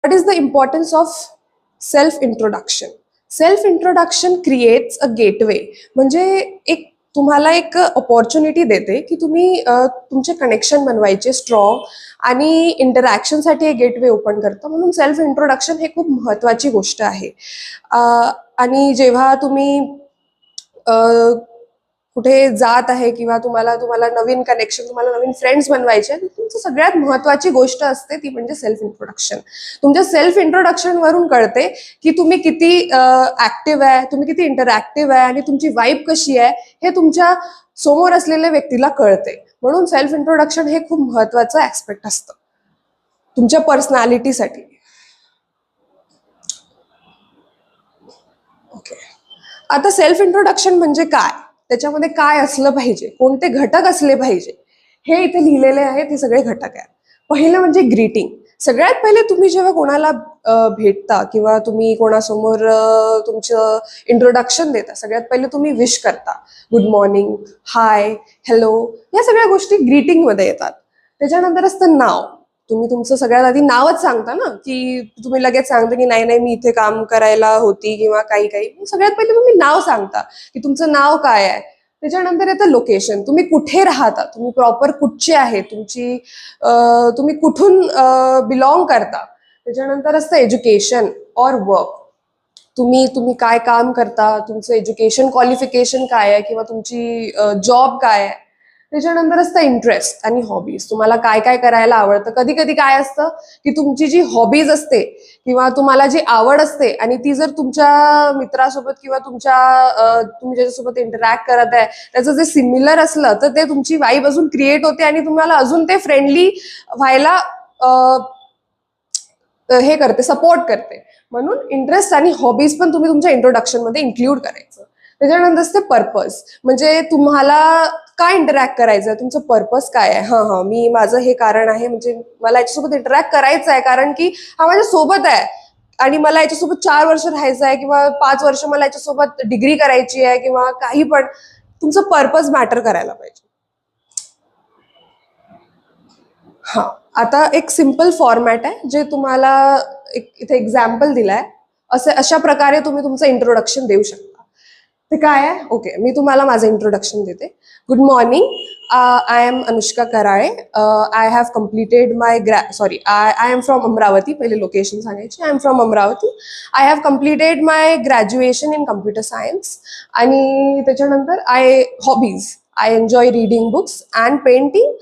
What is the importance of self introduction? Self introduction creates a gateway. म्हणजे एक तुम्हाला एक अपॉर्च्युनिटी देते की तुम्ही तुमचे कनेक्शन बनवायचे स्ट्रॉंग आणि इंटरॅक्शनसाठी एक गेटवे ओपन करतं. म्हणून सेल्फ इंट्रोडक्शन हे खूप महत्त्वाची गोष्ट आहे. आणि जेव्हा तुम्ही कुठे जात आहे किंवा तुम्हाला तुम्हाला नवीन कनेक्शन, तुम्हाला नवीन फ्रेंड्स बनवायचे, तुमची सगळ्यात महत्त्वाची गोष्ट असते ती म्हणजे सेल्फ इंट्रोडक्शन. तुमच्या सेल्फ इंट्रोडक्शन वरून कळते की तुम्ही किती ऍक्टिव्ह आहे, तुम्ही किती इंटरॅक्टिव्ह आहे आणि तुमची वाईब कशी आहे हे तुमच्या समोर असलेल्या व्यक्तीला कळते. म्हणून सेल्फ इंट्रोडक्शन हे खूप महत्त्वाचं ऍस्पेक्ट असतं तुमच्या पर्सनॅलिटीसाठी. ओके, आता सेल्फ इंट्रोडक्शन म्हणजे काय, त्याच्यामध्ये काय असलं पाहिजे, कोणते घटक असले पाहिजे, हे इथे लिहिलेले आहेत. हे सगळे घटक आहेत. पहिलं म्हणजे ग्रीटिंग. सगळ्यात पहिले तुम्ही जेव्हा कोणाला भेटता किंवा तुम्ही कोणासमोर तुमचं इंट्रोडक्शन देता, सगळ्यात पहिले तुम्ही विश करता. गुड मॉर्निंग, हाय, हॅलो, या सगळ्या गोष्टी ग्रीटिंग मध्ये येतात. त्याच्यानंतर असतं नाव. तुम्ही तुमचं सगळ्यात आधी नावच सांगता ना, की तुम्ही लगेच सांगता की नाही नाही मी इथे काम करायला होती किंवा काही काही. सगळ्यात पहिले तुम्ही नाव सांगता की तुमचं नाव काय आहे. त्याच्यानंतर येतं लोकेशन. तुम्ही कुठे राहता, तुम्ही प्रॉपर कुठचे आहे, तुम्ही कुठून बिलॉंग करता. त्याच्यानंतर असतं एज्युकेशन ऑर वर्क. तुम्ही तुम्ही काय काम करता, तुमचं एज्युकेशन क्वालिफिकेशन काय आहे किंवा तुमची जॉब काय आहे. त्याच्यानंतर असतं इंटरेस्ट आणि हॉबीज. तुम्हाला काय काय करायला आवडतं. कधी कधी काय असतं की तुमची जी हॉबीज असते किंवा तुम्हाला जी आवड असते आणि ती जर तुमच्या मित्रासोबत किंवा तुम्ही ज्याच्यासोबत इंटरॅक्ट करत आहे त्याचं जे सिमिलर असलं तर ते तुमची वाईब अजून क्रिएट होते आणि तुम्हाला अजून ते फ्रेंडली व्हायला हे करते, सपोर्ट करते. म्हणून इंटरेस्ट आणि हॉबीज पण तुम्ही तुमच्या इंट्रोडक्शन मध्ये इन्क्लूड करायचं. त्याच्यानंतर असते पर्पज. म्हणजे तुम्हाला काय इंटरॅक्ट करायचं, तुमचं पर्पज काय आहे. मी माझं हे कारण आहे, म्हणजे मला याच्यासोबत इंटरॅक्ट करायचं आहे कारण की हा माझ्या सोबत आहे आणि मला याच्यासोबत 4 वर्ष राहायचं आहे किंवा 5 वर्ष मला याच्यासोबत डिग्री करायची आहे किंवा काही पण. तुमचं पर्पज मॅटर करायला पाहिजे. हा, आता एक सिम्पल फॉर्मॅट आहे जे तुम्हाला इथे एक्झाम्पल दिलाय. अशा प्रकारे तुम्ही तुमचं इंट्रोडक्शन देऊ शकता. ते काय आहे, ओके, मी तुम्हाला माझं इंट्रोडक्शन देते. Good morning, I am Anushka Karale. I have completed my I am from Amravati. पहिले लोकेशन सांगायची. I am from Amravati. I have completed my graduation in computer science. आणि त्याच्यानंतर hobbies, I enjoy reading books and painting